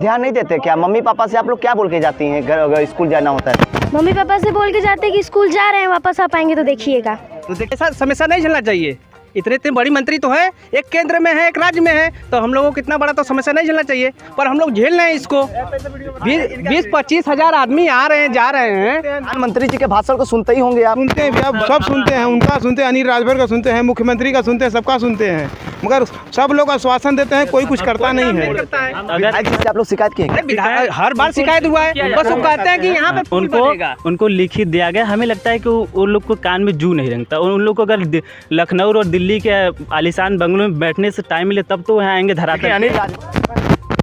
ध्यान नहीं देते क्या? मम्मी पापा से आप लोग क्या बोल के जाती हैं अगर स्कूल जाना होता है? मम्मी पापा से बोल के जाते हैं कि स्कूल जा रहे हैं, वापस आ पाएंगे तो देखिएगा। तो ऐसा समस्या नहीं झेलना चाहिए। इतने बड़ी मंत्री तो है, एक केंद्र में है, एक राज्य में है, तो हम लोगों को कितना बड़ा तो समस्या नहीं झेलना चाहिए, पर हम लोग झेल रहे हैं इसको। 20-25 हजार आदमी आ रहे हैं, जा रहे हैं। प्रधानमंत्री जी के भाषण को सुनते ही होंगे आप? सुनते हैं भैया, सब सुनते हैं, उनका सुनते हैं, अनिल राजभर का सुनते हैं, मुख्यमंत्री का सुनते हैं, सबका सुनते हैं, मगर सब लोग आश्वासन देते हैं, कोई कुछ करता नहीं है। विधायक जी से आप लोग शिकायत किए हैं? हर बार शिकायत हुआ है, बस वो कहते हैं कि यहाँ पे उनको लिखित दिया गया। हमें लगता है कि उन लोग को कान में जू नहीं रेंगता। उन लोग को अगर लखनऊ और दिल्ली के आलीशान बंगलों में बैठने से टाइम मिले तब तो यहाँ आएंगे धरातल।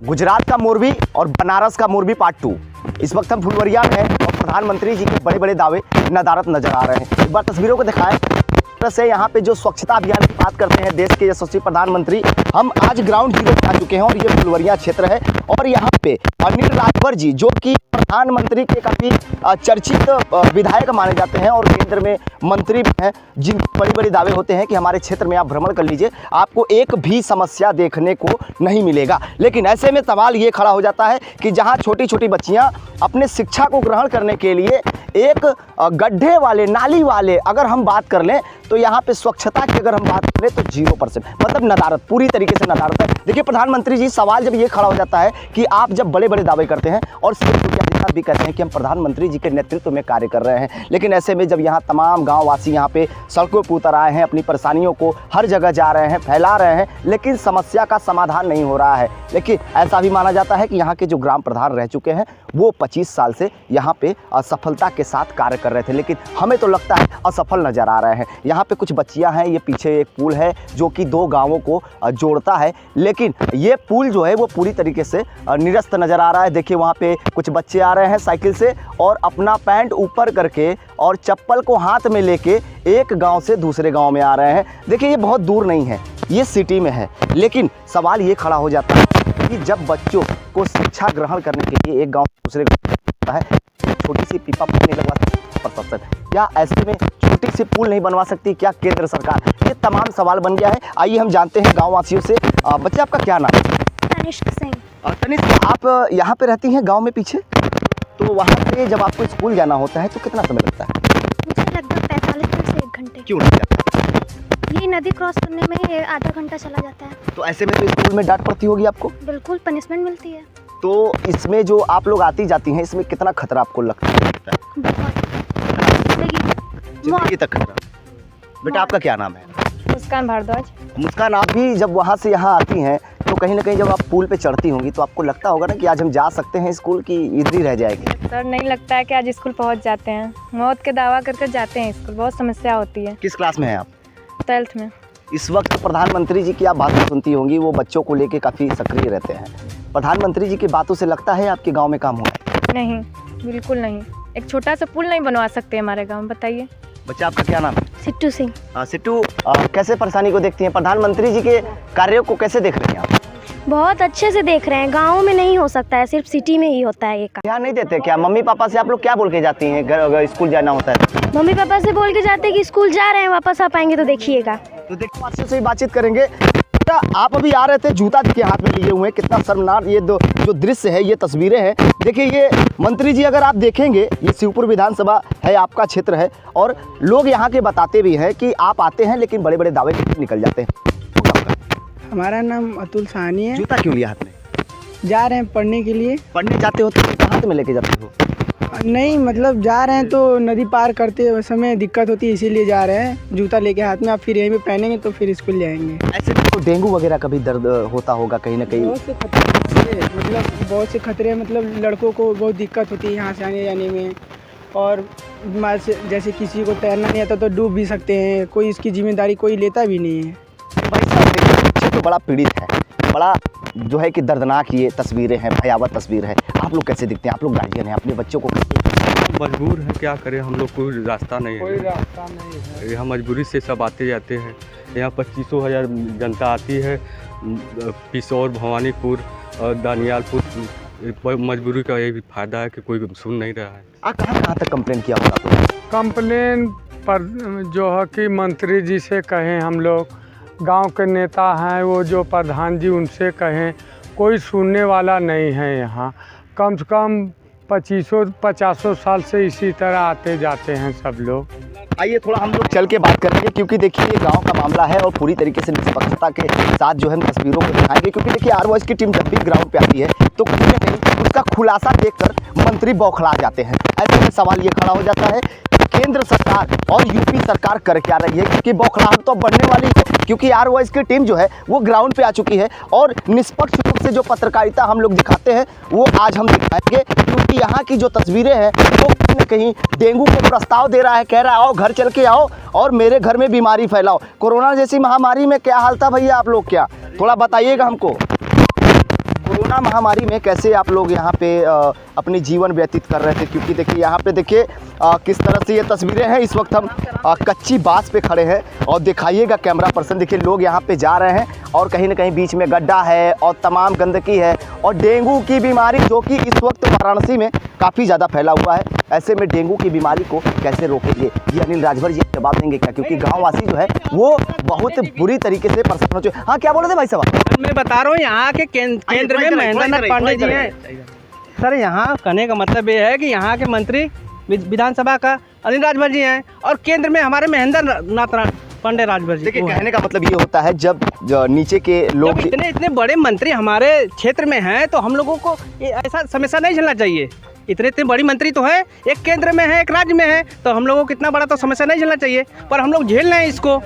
गुजरात का मोरबी और बनारस का मोरबी पार्ट 2। इस वक्त हम फुलवरिया में हैं और प्रधानमंत्री जी के बड़े बड़े दावे नदारत नजर आ रहे हैं। एक बार तस्वीरों को दिखाएं। से यहाँ पे जो स्वच्छता अभियान की बात करते हैं देश के यशस्वी प्रधानमंत्री, हम आज ग्राउंड जीरो पे आ चुके हैं और ये फुलवरिया क्षेत्र है और यहाँ पे अनिल राजभर जी जो कि प्रधानमंत्री के काफ़ी चर्चित विधायक माने जाते हैं और केंद्र में मंत्री भी हैं, जिन बड़ी बड़ी दावे होते हैं कि हमारे क्षेत्र में आप भ्रमण कर लीजिए, आपको एक भी समस्या देखने को नहीं मिलेगा। लेकिन ऐसे में सवाल ये खड़ा हो जाता है कि जहाँ छोटी छोटी बच्चियाँ अपने शिक्षा को ग्रहण करने के लिए एक गड्ढे वाले, नाली वाले अगर हम बात कर लें तो यहाँ पे स्वच्छता की अगर हम बात करें तो 0%, मतलब नदारत, पूरी तरीके से नदारत है। देखिए प्रधानमंत्री जी, सवाल जब ये खड़ा हो जाता है कि आप जब बड़े बड़े दावे करते हैं और भी कहते हैं कि हम प्रधानमंत्री जी के नेतृत्व में कार्य कर रहे हैं, लेकिन ऐसे में जब यहाँ तमाम गाँव वासी यहाँ पे सड़कों पर उतर आए हैं, अपनी परेशानियों को हर जगह जा रहे हैं, फैला रहे हैं, लेकिन समस्या का समाधान नहीं हो रहा है। लेकिन ऐसा भी माना जाता है कि यहाँ के जो ग्राम प्रधान रह चुके हैं वो 25 साल से यहाँ पे असफलता के साथ कार्य कर रहे थे, लेकिन हमें तो लगता है असफल नज़र आ रहे हैं। यहाँ पे कुछ बच्चियाँ हैं, ये पीछे एक पुल है जो कि 2 गाँवों को जोड़ता है, लेकिन ये पुल जो है वो पूरी तरीके से निरस्त नज़र आ रहा है। देखिए वहाँ पे कुछ बच्चे आ रहे हैं साइकिल से और अपना पैंट ऊपर करके और चप्पल को हाथ में लेके एक गांव से दूसरे गांव में आ रहे हैं। देखिए ये बहुत दूर नहीं है, ये सिटी में है, लेकिन सवाल ये खड़ा हो जाता है कि जब बच्चों को शिक्षा ग्रहण करने के लिए एक गांव से दूसरे गांव जाता है, छोटी सी पीपा पुल नहीं लगवा सकती प्रशासन? क्या ऐसे में छोटी सी पुल नहीं बनवा सकती क्या केंद्र सरकार? ये तमाम सवाल बन गया है। आइए हम जानते हैं गाँव वासियों से। बच्चे आपका क्या नाम है? तनिष्क सिंह। तनिष्क, आप यहाँ पे रहती हैं गाँव में पीछे, तो वहाँ पे जब आपको स्कूल जाना होता है तो कितना समय लगता है? मुझे लगभग 45 मिनट से 1 घंटे। क्यों लग जाता है? ये नदी क्रॉस करने में आधा घंटा चला जाता है। तो ऐसे में तो स्कूल में डांट पड़ती होगी आपको? बिल्कुल, पनिशमेंट मिलती है। तो इसमें जो आप लोग आती जाती हैं, इसमें कितना खतरा आपको लगता है? जिंदगी तक खतरा। बेटा आपका क्या नाम है? मुस्कान भारद्वाज। मुस्कान, आप भी जब वहाँ से यहाँ आती हैं तो कहीं ना कहीं जब आप पुल पे चढ़ती होंगी तो आपको लगता होगा ना कि आज हम जा सकते हैं स्कूल की इधर ही रह जाएंगे? सर नहीं लगता है कि आज स्कूल पहुँच जाते हैं, मौत के दावा करके जाते हैं स्कूल, बहुत समस्या होती है। किस क्लास में हैं आप? 12th में। इस वक्त प्रधानमंत्री जी की आप बातें सुनती होंगी, वो बच्चों को लेके काफ़ी सक्रिय रहते हैं। प्रधानमंत्री जी की बातों से लगता है आपके गाँव में काम हुआ है? नहीं, बिल्कुल नहीं। एक छोटा सा पुल नहीं बनवा सकते हमारे गाँव में, बताइए। बच्चा आपका क्या नाम है? सिट्टू सिंह। सिट्टू, कैसे परेशानी को देखती हैं? प्रधानमंत्री जी के कार्यों को कैसे देख रहे हैं आप? बहुत अच्छे से देख रहे हैं, गाँव में नहीं हो सकता है, सिर्फ सिटी में ही होता है ये काम। ध्यान नहीं देते क्या? मम्मी पापा से आप लोग क्या बोल के जाती हैं अगर स्कूल जाना होता है? मम्मी पापा से बोल के जाते हैं कि स्कूल जा रहे हैं, वापस आ पाएंगे तो देखिएगा। तो देखो वासियों से ही बातशित करेंगे। बेटा आप अभी आ रहे थे, जूता के हाथ में लिए हुए हैं, कितना शर्मनाक ये जो दृश्य है, ये तस्वीरें हैं। देखिए ये मंत्री जी, अगर आप देखेंगे ये शिवपुर विधानसभा है, आपका क्षेत्र है और लोग यहाँ के बताते भी हैं कि आप आते हैं लेकिन बड़े बड़े दावे निकल जाते हैं। हमारा नाम अतुल साहनी है। जूता क्यों लिया हाथ में? जा रहे हैं पढ़ने के लिए। पढ़ने जाते हो तो जूता हाथ में लेके जाते हो? नहीं, मतलब जा रहे हैं तो नदी पार करते समय दिक्कत होती है, इसीलिए जा रहे हैं जूता लेके हाथ में। आप फिर यहीं पे पहनेंगे तो फिर स्कूल जाएंगे। ऐसे तो डेंगू वगैरह का भी दर्द होता होगा कहीं ना कहीं? बहुत से खतरे, मतलब बहुत से खतरे, मतलब लड़कों को बहुत दिक्कत होती है यहाँ से आने जाने में। और जैसे किसी को तैरना नहीं आता तो डूब भी सकते हैं, कोई इसकी जिम्मेदारी कोई लेता भी नहीं है। बच्चे तो बड़ा पीड़ित है, बड़ा जो है कि दर्दनाक ये तस्वीरें हैं, भयावह तस्वीर है। आप लोग कैसे दिखते हैं? आप लोग गार्जियन हैं, अपने बच्चों को मजबूर है, क्या करें हम लोग, कोई रास्ता नहीं है। यहाँ मजबूरी से सब आते जाते हैं। यहाँ 25 हजार जनता आती है, पिसौर, भवानीपुर और दानियालपुर। मजबूरी का ये भी फायदा है कि कोई सुन नहीं रहा है। कहाँ तक कंप्लेन किया होगा? कंप्लेन पर जो है कि मंत्री जी से कहें, हम लोग गांव के नेता हैं वो जो प्रधान जी, उनसे कहें, कोई सुनने वाला नहीं है यहाँ। कम से कम 2500-50 साल से इसी तरह आते जाते हैं सब लोग। आइए थोड़ा हम लोग चल के बात करेंगे, क्योंकि देखिए ये गांव का मामला है और पूरी तरीके से निष्पक्षता के साथ जो है हम तस्वीरों को दिखाएंगे। क्योंकि देखिए आर वॉइस की टीम जब भी ग्राउंड पे आती है तो कहीं ना कहीं उसका खुलासा देखकर मंत्री बौखला जाते हैं। ऐसे में सवाल ये खड़ा हो जाता है केंद्र सरकार और यूपी सरकार कर क्या रही है, क्योंकि बौखलाहट तो बढ़ने वाली है। क्योंकि आर वॉइस की टीम जो है वो ग्राउंड पे आ चुकी है और निष्पक्ष रूप से जो पत्रकारिता हम लोग दिखाते हैं वो आज हम दिखाएंगे। क्योंकि यहाँ की जो तस्वीरें हैं वो कहीं ना कहीं डेंगू को प्रस्ताव दे रहा है, कह रहा है आओ घर चल के आओ और मेरे घर में बीमारी फैलाओ। कोरोना जैसी महामारी में क्या हाल था भैया आप लोग, क्या थोड़ा बताइएगा हमको। कोरोना महामारी में कैसे आप लोग यहाँ पे अपनी जीवन व्यतीत कर रहे थे? क्योंकि देखिए यहाँ पे देखिए किस तरह से ये तस्वीरें हैं। इस वक्त हम कच्ची बास पे खड़े हैं और दिखाइएगा कैमरा पर्सन, देखिए लोग यहाँ पे जा रहे हैं और कहीं ना कहीं बीच में गड्ढा है और तमाम गंदगी है और डेंगू की बीमारी जो कि इस वक्त वाराणसी में काफ़ी ज़्यादा फैला हुआ है। ऐसे में डेंगू की बीमारी को कैसे रोकेंगे, ये अनिल राजभर जी जवाब देंगे क्या? क्योंकि गाँववासी जो है वो बहुत बुरी तरीके से परेशान हो चुके। हाँ क्या बोले थे भाई साहब? मैं बता रहा हूँ यहाँ के केंद्र में महेंद्र नाथ पांडे जी हैं सर। यहाँ कहने का मतलब ये है कि यहाँ के मंत्री विधानसभा का अनिल राजभर जी हैं और केंद्र में हमारे महेंद्र नाथ पांडे राजभर जी। देखिए कहने का मतलब ये होता है जब नीचे के लोग इतने बड़े मंत्री हमारे क्षेत्र में हैं तो हम लोगों को ऐसा समस्या नहीं झेलना चाहिए। इतने बड़ी मंत्री तो है, एक केंद्र में है एक राज्य में है, तो हम लोगों को इतना बड़ा तो समस्या नहीं झेलना चाहिए। पर हम लोग झेल रहे हैं इसको।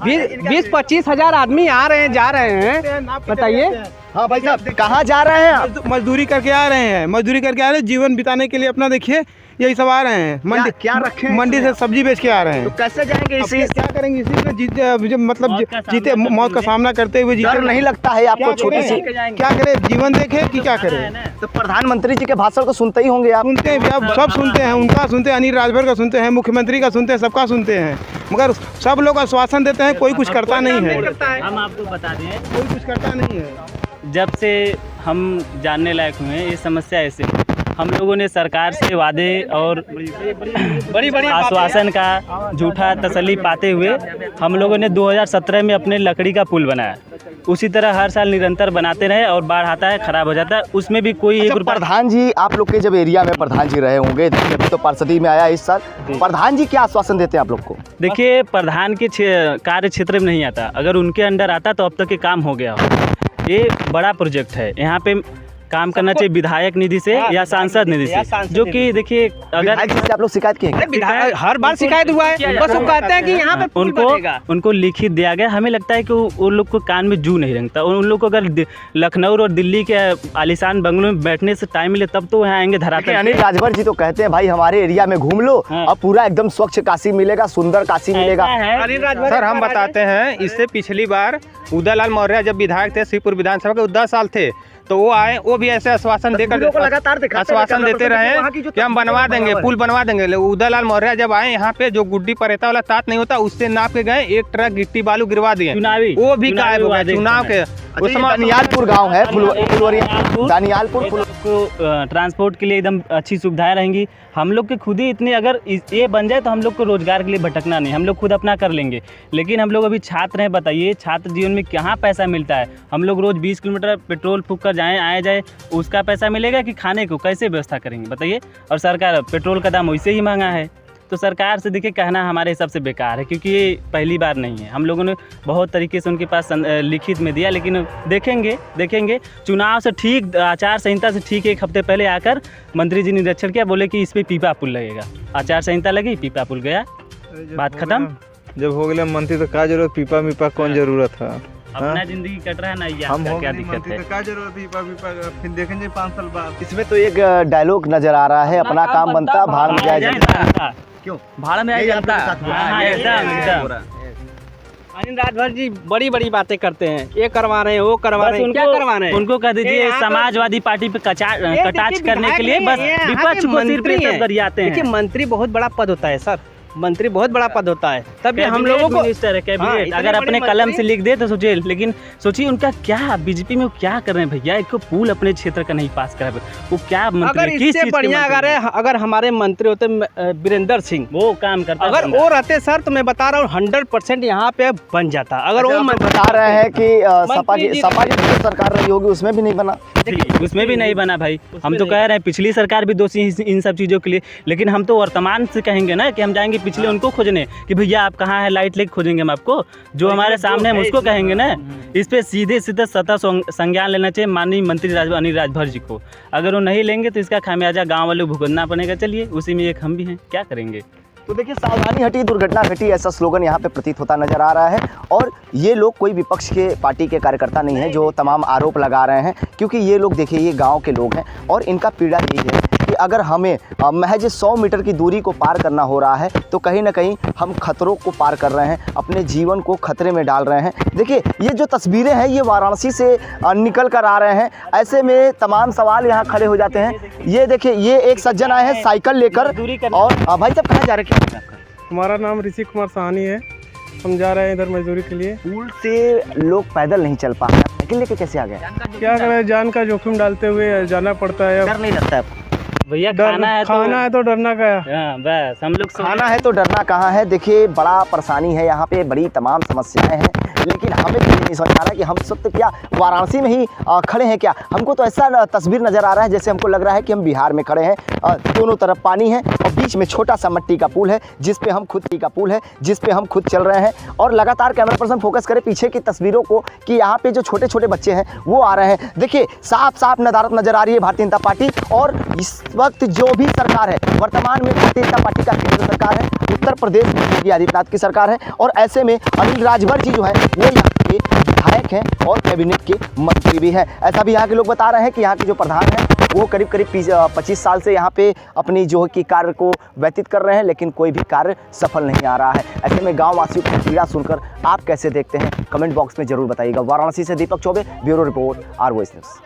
20-25 हज़ार आदमी आ रहे हैं जा रहे हैं, बताइए। हाँ भाई साहब कहाँ जा रहे हैं आप? मजदूरी करके आ रहे हैं, मजदूरी करके आ रहे हैं, जीवन बिताने के लिए अपना देखिए यही सब आ रहे हैं। मंडी क्या रखे हैं? मंडी से सब्जी बेच के आ रहे हैं। तो कैसे जाएंगे इसी? क्या करेंगे इसी में जीते मौत का सामना करते हुए जीते। डर नहीं लगता है आपको? छोटी सी क्या करे, जीवन देखे कि क्या करे। तो प्रधानमंत्री जी के भाषण को सुनते ही होंगे आप? सुनते हैं, आप सब सुनते हैं, उनका सुनते हैं, अनिल राजभर का सुनते हैं, मुख्यमंत्री का सुनते हैं, सबका सुनते हैं, मगर सब लोग आश्वासन देते हैं, कोई कुछ करता नहीं है। हम आपको बता दें कोई कुछ करता नहीं है। जब से हम जानने लायक हुए हैं ये समस्या ऐसे हम लोगों ने सरकार से वादे और बड़ी आश्वासन का झूठा तसल्ली पाते हुए हम लोगों ने 2017 में अपने लकड़ी का पुल बनाया। उसी तरह हर साल निरंतर बनाते रहे और बाढ़ आता है खराब हो जाता है, उसमें भी कोई एक रुपया। प्रधान जी आप लोग के जब एरिया में प्रधान जी रहे होंगे, अभी तो पार्षदी में आया इस साल, प्रधान जी क्या आश्वासन देते हैं आप लोग को? देखिए प्रधान के कार्य क्षेत्र में नहीं आता, अगर उनके अंडर आता तो अब तक ये काम हो गया हो। ये बड़ा प्रोजेक्ट है, यहाँ पे काम करना चाहिए विधायक निधि से या सांसद निधि से, जो कि देखिए अगर आप लोग शिकायत किए हैं? हर बार शिकायत हुआ है, बस वो कहते हैं कि यहाँ पे पुल बनेगा। उनको लिखित दिया गया। हमें लगता है कि उन लोग को कान में जू नहीं रेंगता। उन लोग को अगर लखनऊ और दिल्ली के आलीशान बंगलों में बैठने से टाइम मिले तब तो यहाँ आएंगे धरातल। अनिल राजभर जी तो कहते हैं भाई हमारे एरिया में घूम लो और पूरा एकदम स्वच्छ काशी मिलेगा, सुंदर काशी मिलेगा। सर हम बताते हैं, इससे पिछली बार उदयलाल मौर्य जब विधायक थे श्रीपुर विधानसभा के 10 साल थे तो वो आए, वो भी ऐसे आश्वासन देकर आश्वासन देते रहे कि हम बनवा देंगे, पुल बनवा देंगे। उदयलाल मौर्य जब आए यहाँ पे जो गुड्डी परेता वाला तात नहीं होता उससे नाप के गए, 1 ट्रक गिट्टी बालू गिरवा दिए, वो भी गायब हो गया चुनाव के। उस समय दानियालपुर गांव है दानियालपुर को ट्रांसपोर्ट के लिए एकदम अच्छी सुविधाएं रहेंगी। हम लोग के खुद ही इतने अगर ये बन जाए तो हम लोग को रोजगार के लिए भटकना नहीं, हम लोग खुद अपना कर लेंगे। लेकिन हम लोग अभी छात्र हैं, बताइए छात्र जीवन में कहाँ पैसा मिलता है? हम लोग रोज़ 20 किलोमीटर पेट्रोल फूक कर जाएँ आए जाए, उसका पैसा मिलेगा कि खाने को कैसे व्यवस्था करेंगे बताइए? और सरकार पेट्रोल का दाम वैसे ही महंगा है, तो सरकार से देखिए कहना हमारे हिसाब से बेकार है, क्योंकि ये पहली बार नहीं है। हम लोगों ने बहुत तरीके से उनके पास लिखित में दिया, लेकिन देखेंगे चुनाव से ठीक आचार संहिता से ठीक 1 हफ्ते पहले आकर मंत्री जी निरीक्षण किया, बोले कि इस पर पीपा पुल लगेगा। आचार संहिता लगी, पीपा पुल गया, बात खत्म। जब हो गया मंत्री तो क्या जरूरत पीपा मीपा कौन जरूरत है? अपना जिंदगी कट रहा है ना, ये हम क्या दिक्कत है? क्या जरूरत है फिर देखेंगे 5 साल बाद। इसमें तो एक डायलॉग नजर आ रहा है, अपना काम बनता भाड़ में जाए जनता। क्यों भाड़ में आई जनता? अनिल राजभर जी बड़ी बातें करते हैं, ये करवा रहे हैं वो करवा रहे हैं, क्या करवा रहे हैं? उनको कह दीजिए समाजवादी पार्टी पे कटाक्ष करने के लिए बस विपक्ष को सिर पे गरियाते हैं। देखिए मंत्री बहुत बड़ा पद होता है सर, मंत्री बहुत बड़ा पद होता है, तब भी हम लोगों को मिनिस्टर है, कैबिनेट इतने अगर बड़े अपने कलम से मंत्री- लिख दे तो सोचिए, लेकिन सोचिए उनका क्या बीजेपी में वो क्या कर रहे हैं भैया। एक पुल अपने क्षेत्र का नहीं पास करा, वो क्या मंत्री अगर है, किस इससे चीज़ के बढ़िया मंत्री हैं? अगर हमारे मंत्री होते वीरेंद्र सिंह, वो काम करता अगर बंदा। वो रहते सर तो मैं बता रहा हूँ 100% यहाँ पे बन जाता। अगर वो बता रहे हैं कि सपा की जी- जो सरकार रही होगी उसमें भी नहीं बना। उसमें भी नहीं बना भाई। हम तो कह रहे हैं पिछली सरकार भी दोषी इन सब चीज़ों के लिए, लेकिन हम तो वर्तमान से कहेंगे ना कि हम जाएंगे पिछले उनको खोजने कि भैया आप कहाँ हैं, लाइट लेके खोजेंगे हम आपको। जो हमारे सामने हम उसको कहेंगे ना। इस पे सीधे सीधे सतह संज्ञान लेना चाहिए माननीय मंत्री अनिल राजभर जी को। अगर वो नहीं लेंगे तो इसका खामियाजा गाँव वालों को भुगतना पड़ेगा। चलिए उसी में एक हम भी हैं, क्या करेंगे। तो देखिए, सावधानी हटी दुर्घटना घटी, ऐसा स्लोगन यहाँ पे प्रतीत होता नजर आ रहा है। और ये लोग कोई विपक्ष के पार्टी के कार्यकर्ता नहीं हैं जो तमाम आरोप लगा रहे हैं, क्योंकि ये लोग देखिए ये गांव के लोग हैं और इनका पीड़ा यही है कि अगर हमें महज 100 मीटर की दूरी को पार करना हो रहा है तो कहीं ना कहीं हम खतरों को पार कर रहे हैं, अपने जीवन को खतरे में डाल रहे हैं। देखिए ये जो तस्वीरें हैं ये वाराणसी से निकल कर आ रहे हैं। ऐसे में तमाम सवाल यहाँ खड़े हो जाते हैं। ये देखिए, ये एक सज्जन आए हैं साइकिल लेकर। और भाई साहब कहाँ जा रहे हैं? हमारा नाम ऋषि कुमार साहनी है। हम जा रहे हैं इधर मजदूरी के लिए। पुल से लोग पैदल नहीं चल पा रहे, साइकिल लेके कैसे आ गए? क्या करें, जान का जोखिम डालते हुए जाना पड़ता है। डर नहीं लगता है? भैया खाना है तो डरना क्या। हाँ बस हम लोग खाना है तो डरना कहाँ है। देखिए बड़ा परेशानी है यहाँ पे, बड़ी तमाम समस्याएं हैं, लेकिन हमें तो ये नहीं समझ आ रहा कि हम इस वक्त क्या वाराणसी में ही खड़े हैं क्या। हमको तो ऐसा तस्वीर नज़र आ रहा है जैसे हमको लग रहा है कि हम बिहार में खड़े हैं। दोनों तरफ पानी है और बीच में छोटा सा मिट्टी का पुल है जिस पे हम खुद चल रहे हैं। और लगातार कैमरा पर्सन फोकस करे पीछे की तस्वीरों को कि यहाँ पे जो छोटे छोटे बच्चे हैं वो आ रहे हैं। देखिए साफ साफ नदारत नजर आ रही है भारतीय जनता पार्टी। और इस वक्त जो भी सरकार है वर्तमान में भारतीय जनता पार्टी का केंद्र सरकार है, उत्तर प्रदेश में योगी आदित्यनाथ की सरकार है। और ऐसे में अनिल राजभर जी जो है वो यहाँ के विधायक हैं और कैबिनेट के मंत्री भी हैं। ऐसा भी यहाँ के लोग बता रहे हैं कि यहाँ के जो प्रधान हैं वो करीब 25 साल से यहाँ पे अपनी जो कि कार्य को व्यतीत कर रहे हैं, लेकिन कोई भी कार्य सफल नहीं आ रहा है। ऐसे में गाँव वासियों की पीड़ा सुनकर आप कैसे देखते हैं, कमेंट बॉक्स में जरूर बताइएगा। वाराणसी से Deepak Choubey, bureau report, R voice news.